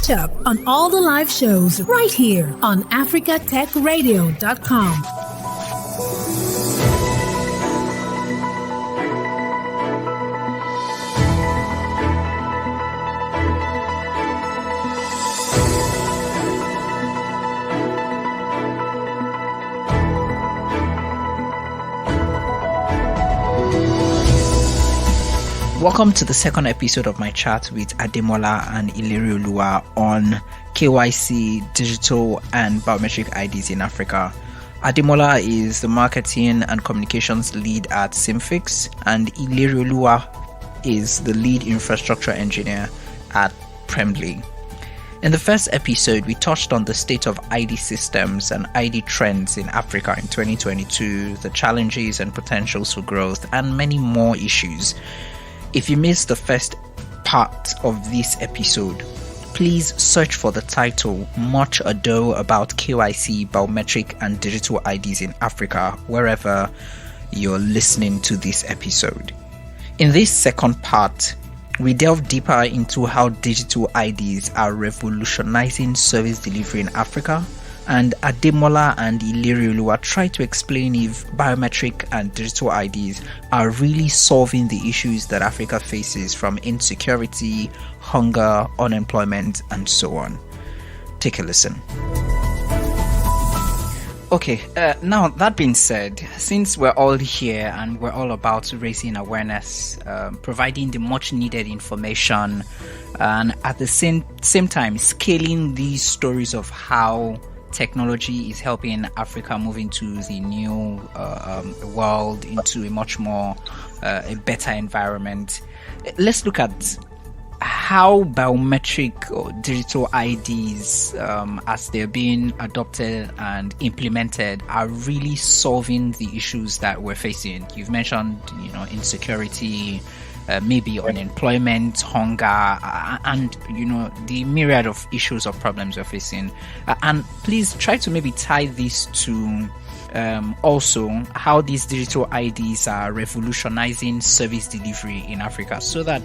Catch up on all the live shows right here on africatechradio.com. Welcome to the second episode of my chat with Ademola and Ilerioluwa on KYC, digital and biometric IDs in Africa. Ademola is the marketing and communications lead at Seamfix, and Ilerioluwa is the lead infrastructure engineer at Prembly. In the first episode, we touched on the state of ID systems and ID trends in Africa in 2022, the challenges and potentials for growth, and many more issues. If you missed the first part of this episode, please search for the title Much Ado About KYC, Biometric and Digital IDs in Africa wherever you're listening to this episode. In this second part, we delve deeper into how digital IDs are revolutionizing service delivery in Africa, and Ademola and Ilerioluwa try to explain if biometric and digital IDs are really solving the issues that Africa faces, from insecurity, hunger, unemployment, and so on. Take a listen. Okay, now that being said, since we're all here and we're all about raising awareness, providing the much needed information, and at the same time scaling these stories of how technology is helping Africa move into the new world, into a much more a better environment. Let's look at how biometric or digital IDs, as they're being adopted and implemented, are really solving the issues that we're facing. You've mentioned, insecurity, maybe unemployment, hunger, and the myriad of issues or problems we're facing. And please try to maybe tie this to also how these digital IDs are revolutionizing service delivery in Africa, so that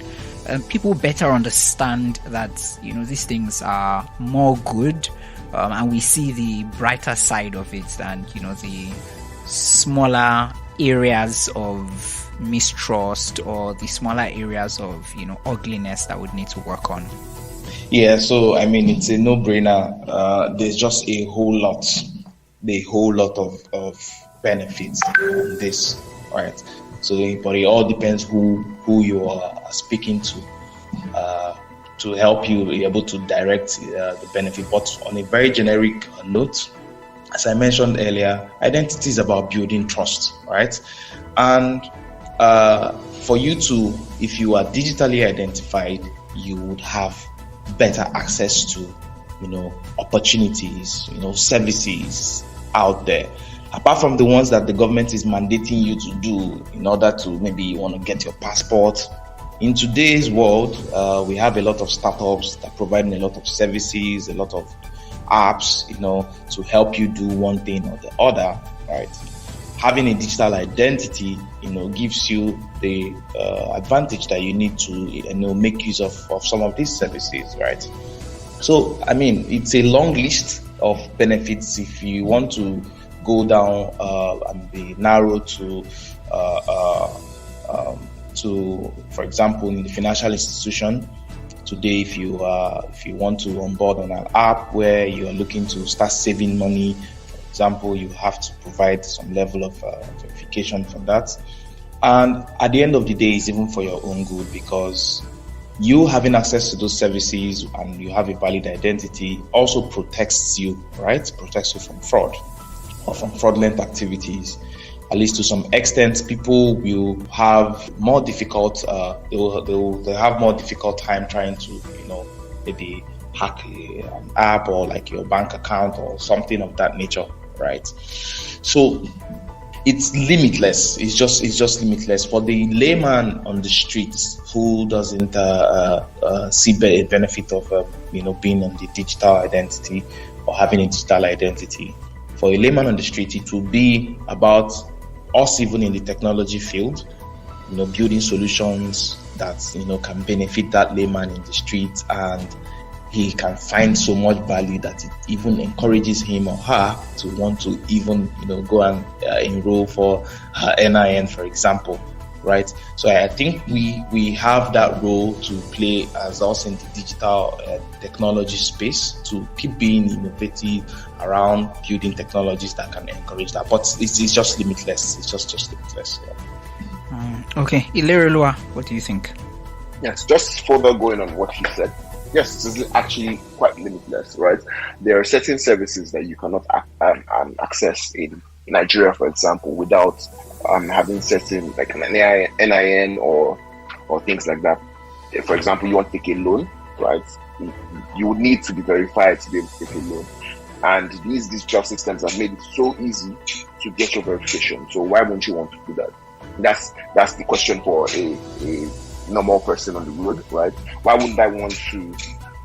people better understand that these things are more good, and we see the brighter side of it than the smaller areas of mistrust or the smaller areas of ugliness that would need to work on. Yeah, so it's a no-brainer. There's just a whole lot of benefits on this, right? So, but it all depends who you are speaking to help you be able to direct the benefit. But on a very generic note, as I mentioned earlier, identity is about building trust, right? And for you to, if you are digitally identified, you would have better access to, opportunities, services out there, apart from the ones that the government is mandating you to do in order to maybe you want to get your passport. In today's world, we have a lot of startups that provide a lot of services, a lot of apps, to help you do one thing or the other, right? Having a digital identity, gives you the advantage that you need to, make use of some of these services, right? So, it's a long list of benefits. If you want to go down and be narrow to, for example, in the financial institution today, if you want to onboard on an app where you are looking to start saving money, for example, you have to provide some level of verification for that. And at the end of the day, it's even for your own good, because you having access to those services and you have a valid identity also protects you, right? Protects you from fraud or from fraudulent activities. At least to some extent, people will have more difficult. They'll have more difficult time trying to, maybe hack an app or like your bank account or something of that nature, right? So it's limitless. It's just limitless for the layman on the streets who doesn't see the benefit of being on the digital identity or having a digital identity. For a layman on the street, it will be about us even in the technology field, building solutions that can benefit that layman in the street and he can find so much value that it even encourages him or her to want to even, go and enroll for NIN, for example, right? So I think we have that role to play as us in the digital technology space to keep being innovative around building technologies that can encourage that. But it's just limitless. It's just limitless. Yeah. Okay, Ilerioluwa, what do you think? Yes, just further going on what he said. Yes, it is actually quite limitless, right? There are certain services that you cannot access in Nigeria, for example, without having certain, like an NIN or things like that. If, for example, you want to take a loan, right? You would need to be verified to be able to take a loan. And these digital systems have made it so easy to get your verification. So why won't you want to do that? That's the question for a normal person on the road, right? Why wouldn't I want to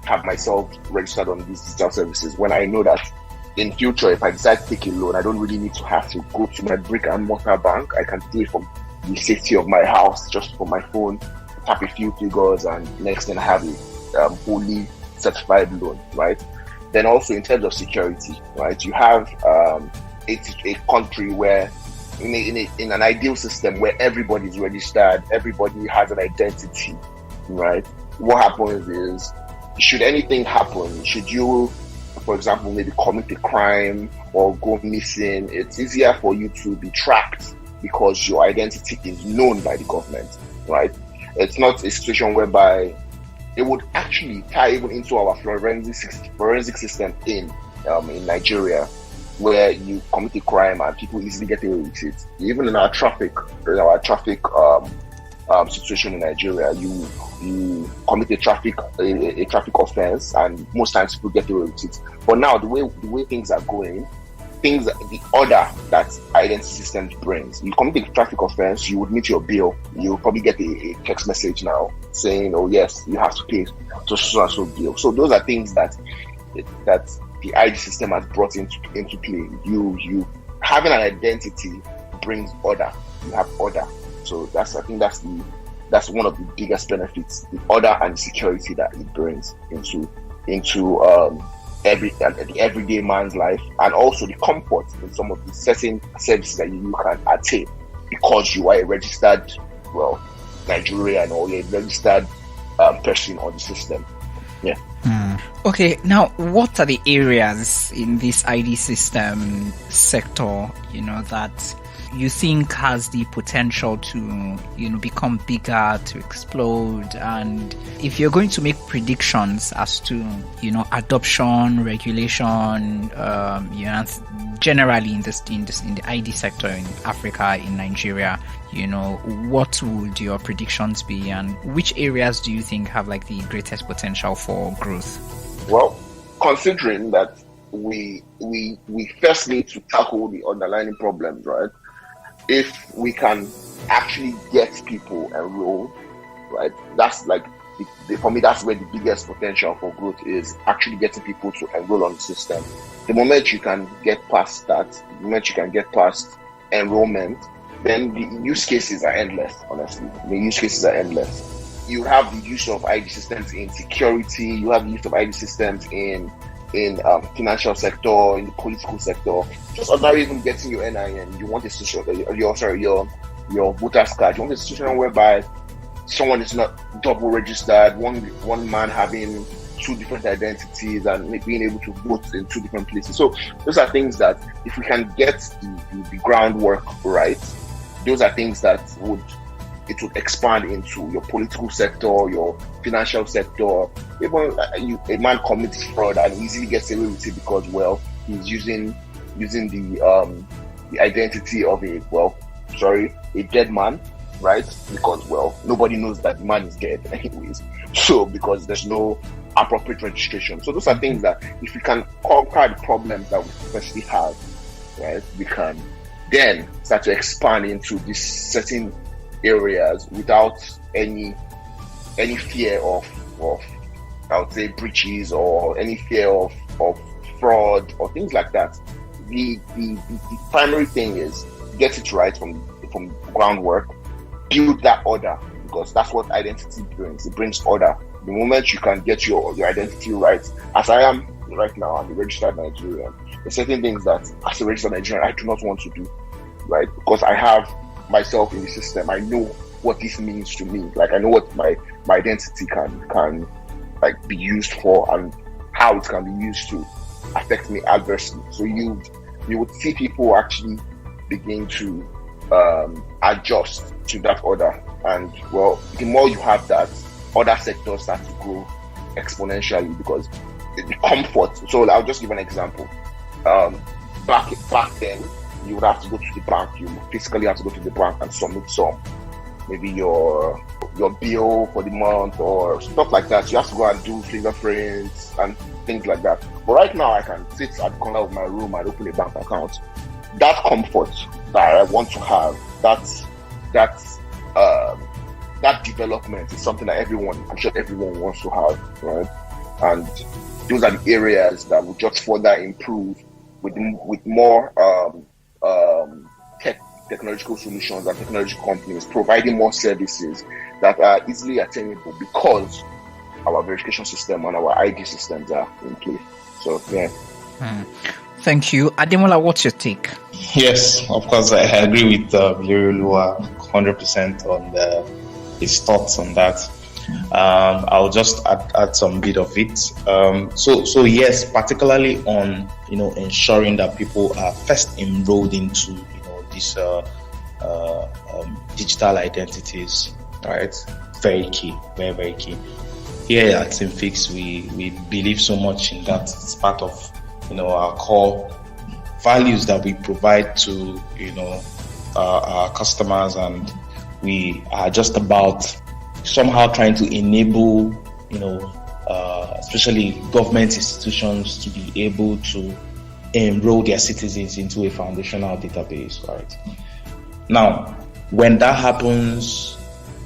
have myself registered on these digital services when I know that in future, if I decide to take a loan, I don't really need to have to go to my brick and mortar bank. I can do it from the safety of my house, just from my phone, tap a few figures, and next thing I have a fully certified loan, right? Then also in terms of security, right? You have a country where in an ideal system where everybody is registered, everybody has an identity, right? What happens is, should anything happen, should you, for example, maybe commit a crime or go missing, it's easier for you to be tracked because your identity is known by the government, right? It's not a situation whereby it would actually tie even into our forensic system in Nigeria, where you commit a crime and people easily get away with it. Even in our traffic situation in Nigeria, you commit a traffic offense, and most times people get away with it. But now the way things are going, the order that identity systems brings. You commit a traffic offense, you would meet your bill. You'll probably get a text message now saying, "Oh yes, you have to pay so and so bill." So those are things that the ID system has brought into play. You having an identity brings order. You have order. So I think that's one of the biggest benefits, the order and security that it brings into the everyday man's life, and also the comfort in some of the certain services that you can attain because you are a registered, Nigerian, or a registered person on the system. Yeah. Okay, now what are the areas in this ID system sector, that you think has the potential to, become bigger, to explode? And if you're going to make predictions as to, adoption, regulation, generally in the ID sector in Africa, in Nigeria, what would your predictions be, and which areas do you think have like the greatest potential for growth? Well, considering that we first need to tackle the underlying problems, right? If we can actually get people enrolled, right? That's like for me, that's where the biggest potential for growth is, actually getting people to enroll on the system. The moment you can get past that, the moment you can get past enrollment, then the use cases are endless, honestly. The use cases are endless. You have the use of ID systems in security, you have the use of ID systems in financial sector, in the political sector. Just ordinarily even getting your NIN, you want a situation, your voter's card, you want a situation whereby someone is not double registered, one man having two different identities and being able to vote in two different places. So those are things that if we can get the groundwork right, those are things that would expand into your political sector, your financial sector. Even a man commits fraud and easily gets away with it because, he's using the identity of a dead man, right? Because, nobody knows that the man is dead anyways. So, because there's no appropriate registration. So those are things that if we can conquer the problems that we firstly have, right, we can then start to expand into these certain areas without any fear of I would say breaches, or any fear of fraud or things like that. The primary thing is get it right from groundwork, build that order, because that's what identity brings. It brings order. The moment you can get your identity right, as I am right now, I'm a registered Nigerian. There's certain things that as a registered Nigerian, I do not want to do, right? Because I have myself in the system. I know what this means to me. Like, I know what my identity can like be used for and how it can be used to affect me adversely. So you would see people actually begin to adjust to that order. And well, the more you have that, other sectors start to grow exponentially because the comfort. So I'll just give an example. Back then, you would have to go to the bank. You physically have to go to the bank and submit maybe your bill for the month or stuff like that. You have to go and do fingerprints and things like that. But right now, I can sit at the corner of my room and open a bank account. That comfort that I want to have, that development is something that I'm sure everyone wants to have, right? And those are the areas that will just further improve with more technological solutions and technology companies providing more services that are easily attainable because our verification system and our ID systems are in place. So, yeah. Thank you. Ademola, what's your take? Yes, of course, I agree with Ilerioluwa 100% on his thoughts on that. I'll just add some bit of it. So yes, particularly on ensuring that people are first enrolled into these digital identities, right? Very key, very, very key. Here at Seamfix, we believe so much in that. It's part of our core values that we provide to our customers, and we are just about somehow trying to enable especially government institutions to be able to enroll their citizens into a foundational database, right? Now, when that happens,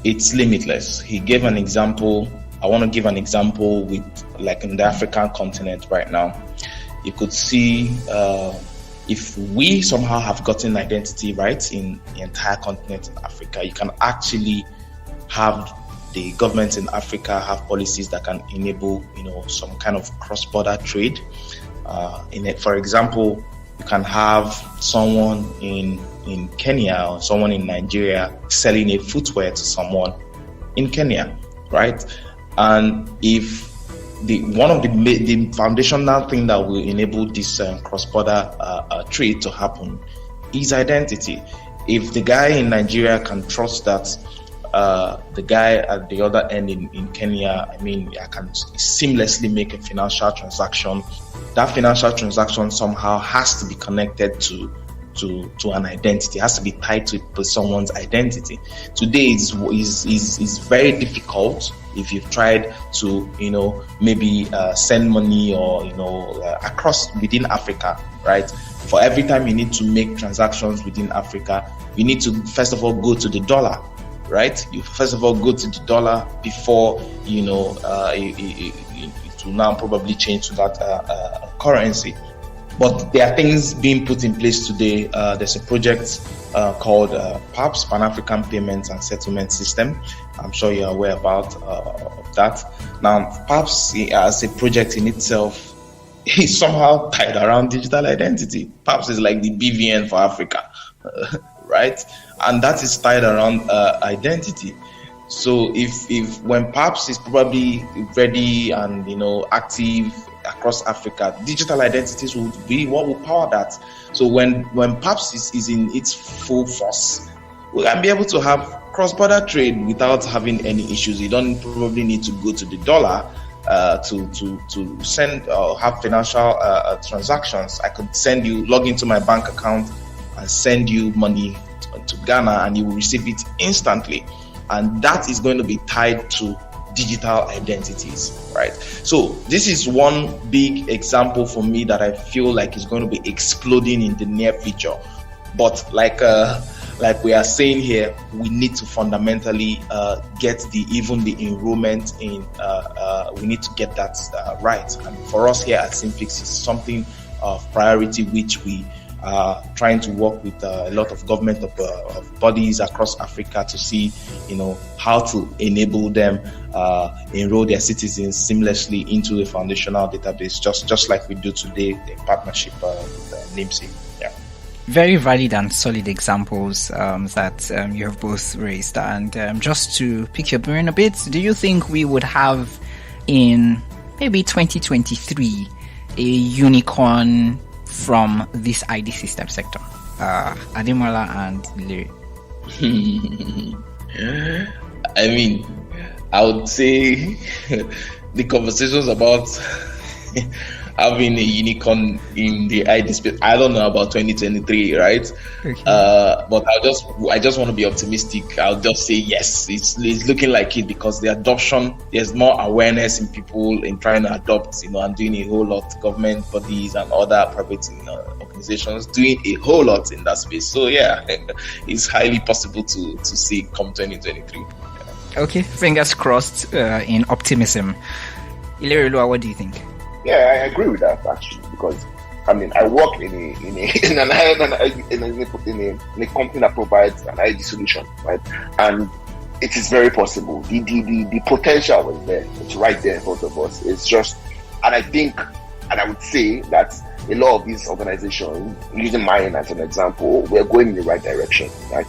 it's limitless. He gave an example. I want to give an example with, like, in the African continent right now. You could see if we somehow have gotten identity right in the entire continent in Africa, you can actually have the governments in Africa have policies that can enable, some kind of cross-border trade. For example, you can have someone in Kenya or someone in Nigeria selling a footwear to someone in Kenya, right? And if one of the foundational thing that will enable this cross-border trade to happen is identity. If the guy in Nigeria can trust that the guy at the other end in Kenya, I can seamlessly make a financial transaction. That financial transaction somehow has to be connected to an identity. It has to be tied to someone's identity. Today is very difficult if you've tried to maybe send money or across within Africa, right? For every time you need to make transactions within Africa, you need to first of all go to the dollar, right? You first of all go to the dollar before it will now probably change to that currency. But there are things being put in place today. There's a project called PAPS, Pan-African Payments and Settlement System. I'm sure you're aware about that. Now, PAPS as a project in itself is somehow tied around digital identity. PAPS is like the BVN for Africa, right? And that is tied around identity. So if when PAPS is probably ready and active across Africa, digital identities will be what will power that. So when PAPS is in its full force, we can be able to have cross-border trade without having any issues. You don't probably need to go to the dollar to send or have financial transactions. I could log into my bank account and send you money to Ghana, and you will receive it instantly. And that is going to be tied to digital identities, right? So this is one big example for me that I feel like is going to be exploding in the near future. But like we are saying here, we need to fundamentally get the enrollment in. We need to get that right. And for us here at Seamfix, it's something of priority which we trying to work with a lot of government of bodies across Africa to see, how to enable them enroll their citizens seamlessly into a foundational database, just like we do today in partnership with NIMSI. Yeah. Very valid and solid examples that you have both raised. And just to pick your brain a bit, do you think we would have in maybe 2023 a unicorn from this ID system sector? Ademola and Ilerioluwa. I mean, I would say the conversations about having a unicorn in the ID space, I don't know about 2023, right? Okay. But I just want to be optimistic. I'll just say yes, it's looking like it, because the adoption, there's more awareness in people in trying to adopt, and doing a whole lot. Government bodies and other private organizations doing a whole lot in that space. So yeah, it's highly possible to see come 2023. Yeah. Okay, fingers crossed in optimism. Ilerioluwa, what do you think? Yeah, I agree with that actually, because I work in a company that provides an ID solution, right? And it is very possible. The potential is there. It's right there in front of us. It's just, and I would say that a lot of these organizations, using mine as an example, we're going in the right direction, right?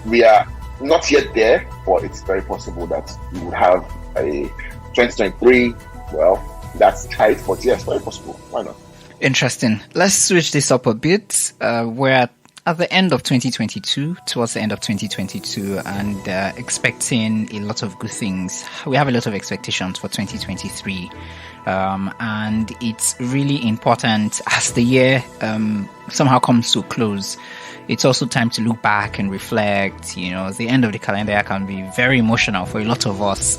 We are not yet there, but it's very possible that we would have a 2023. Well, that's tight, but yes, very possible. Why not? Interesting. Let's switch this up a bit. We're at the end of 2022, towards the end of 2022, and expecting a lot of good things. We have a lot of expectations for 2023. And it's really important as the year somehow comes to a close. It's also time to look back and reflect. The end of the calendar year can be very emotional for a lot of us.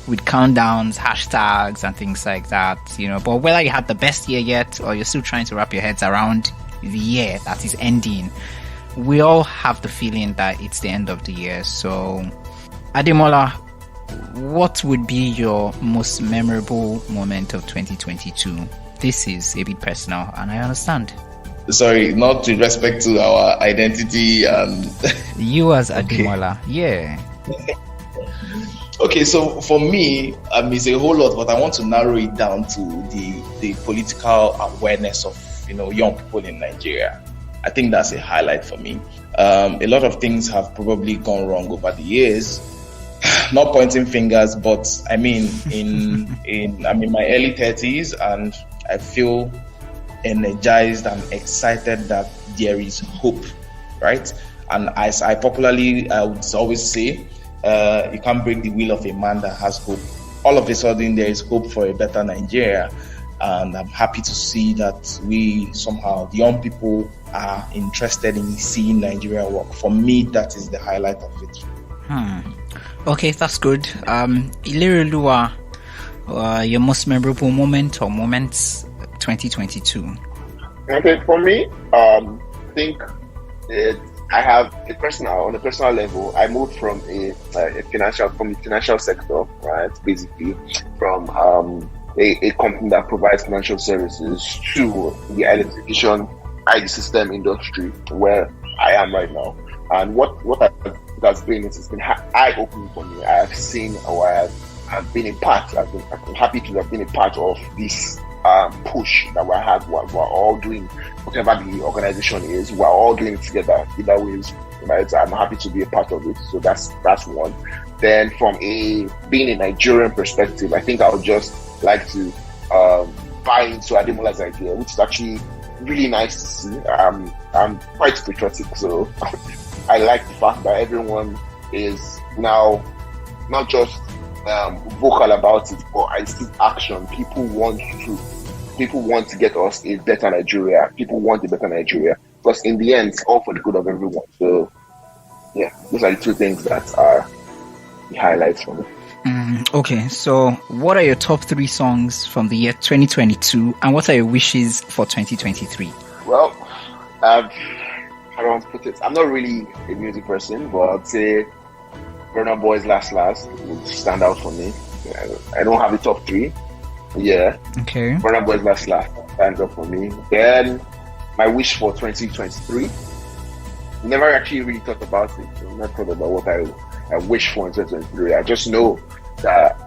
With countdowns, hashtags, and things like that, But whether you had the best year yet, or you're still trying to wrap your heads around the year that is ending, we all have the feeling that it's the end of the year. So, Ademola, what would be your most memorable moment of 2022? This is a bit personal, and I understand. Sorry, not with respect to our identity and... You as Ademola, yeah. Okay, so for me, it's a whole lot, but I want to narrow it down to the political awareness of young people in Nigeria. I think that's a highlight for me. A lot of things have probably gone wrong over the years. Not pointing fingers, but in my early 30s, and I feel energized and excited that there is hope, right? And as I would always say, you can't break the will of a man that has hope. All of a sudden, there is hope for a better Nigeria. And I'm happy to see that we somehow, the young people, are interested in seeing Nigeria work. For me, that is the highlight of it. Okay, that's good. Ilerioluwa, your most memorable moment or moments 2022? Okay, for me, I think I have on a personal level, I moved from the financial sector, right? Basically, from a company that provides financial services to the identification ID system industry, where I am right now. And what that's been is it's been eye-opening for me. I have seen, or I've been a part. I'm happy to have been a part of this push that we're all doing. Whatever the organization is, we're all doing it together. Either ways, right? I'm happy to be a part of it. So that's one. Then from being a Nigerian perspective, I think I would just like to buy into Ademola's idea, which is actually really nice to see. I'm quite patriotic, so I like the fact that everyone is now not just vocal about it, but I see action. People want to get us a better Nigeria. People want a better Nigeria, because in the end, it's all for the good of everyone. So, yeah, those are the two things that are the highlights for me. Okay, so what are your top 3 songs from the year 2022, and what are your wishes for 2023? Well, how do I put it? I'm not really a music person, but I'd say Burna Boy's Last would stand out for me. I don't have the top 3. Yeah. Okay. Burna Boy's Last stands up for me. Then my wish for 2023. Never actually really thought about it. I've not thought about what I wish for in 2023. I just know that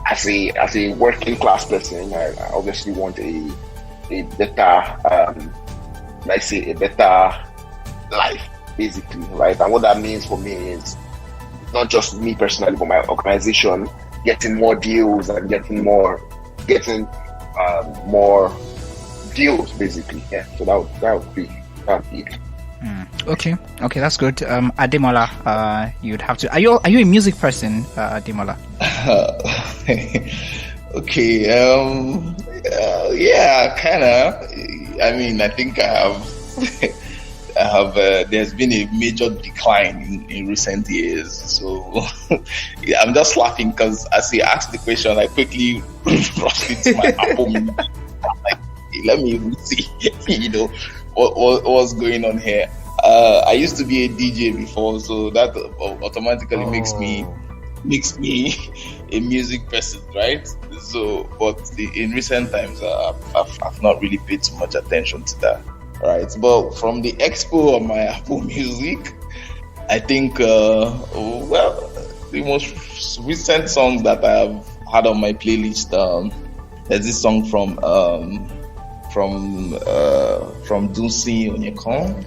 as a working class person, I obviously want a better, let's say a better life, basically, right? And what that means for me is not just me personally, but my organization getting more deals and getting more deals, basically. Yeah. So that would be it. Okay, that's good. Ademola, you'd have to. Are you a music person, Ademola? Okay. Yeah, kind of. I mean, I think I have. There's been a major decline in recent years. So yeah, I'm just laughing because as he asked the question, I quickly rushed into my Apple Music. I'm like, let me even see, what's going on here. I used to be a DJ before, so that automatically makes me a music person, right? So, but in recent times, I've not really paid too much attention to that, right? But from the expo of my Apple Music, I think, the most recent songs that I have had on my playlist, there's this song from Dunsi Onyekon,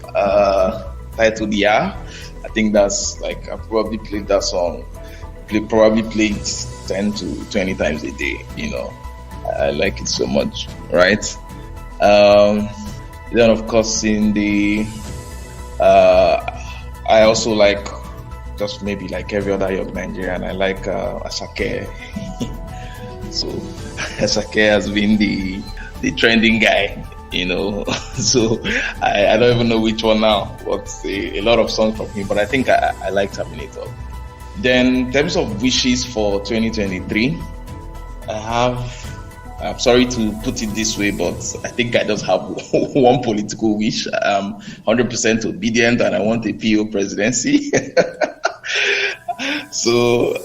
titled Yeah. I think that's like, I probably played that song, probably played it 10 to 20 times a day, I like it so much, right? Then of course in the, I also like, just maybe like every other young Nigerian, I like Asake. So Asake has been the trending guy, so I don't even know which one now, but a lot of songs from him, but I think I like Terminator. Then in terms of wishes for 2023, I'm sorry to put it this way, but I think I just have one political wish. I'm 100% obedient and I want a PO presidency. So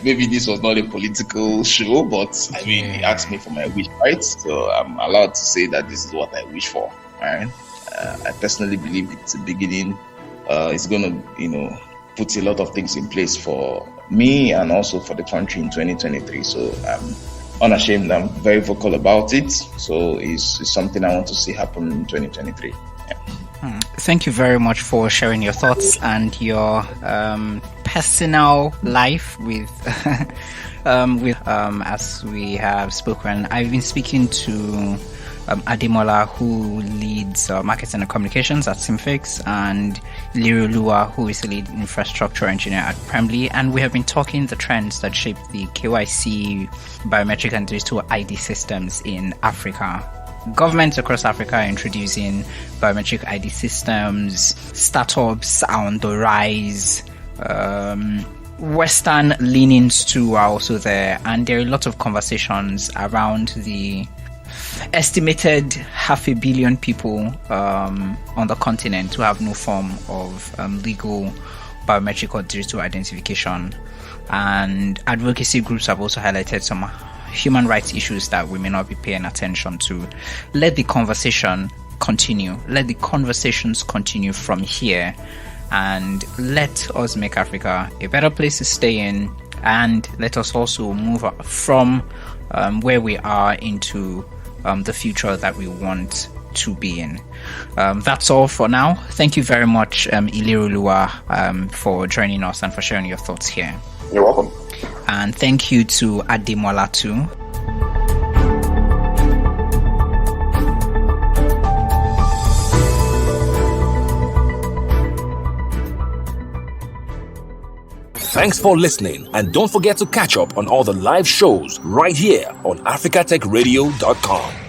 maybe this was not a political show, but I mean, he asked me for my wish, right? So I'm allowed to say that this is what I wish for, right? I personally believe it's a beginning. It's going to, put a lot of things in place for me and also for the country in 2023. So I'm unashamed. I'm very vocal about it. So it's something I want to see happen in 2023. Yeah. Thank you very much for sharing your thoughts and your personal life with as we have spoken. I've been speaking to Ademola, who leads marketing and communications at Seamfix, and Ilerioluwa, who is the lead infrastructure engineer at Prembly, and we have been talking the trends that shape the KYC, biometric and digital ID systems in Africa. Governments across Africa are introducing biometric ID systems, startups are on the rise, Western leanings too are also there, and there are a lot of conversations around the estimated 500 million people on the continent who have no form of legal biometric or digital identification. And advocacy groups have also highlighted some human rights issues that we may not be paying attention to. Let the conversation continue. Let the conversations continue from here, and let us make Africa a better place to stay in, and let us also move from where we are into the future that we want to be in. That's all for now. Thank you very much, Ilerioluwa, for joining us and for sharing your thoughts here. You're welcome. And thank you to Ademola too. Thanks for listening, and don't forget to catch up on all the live shows right here on africatechradio.com.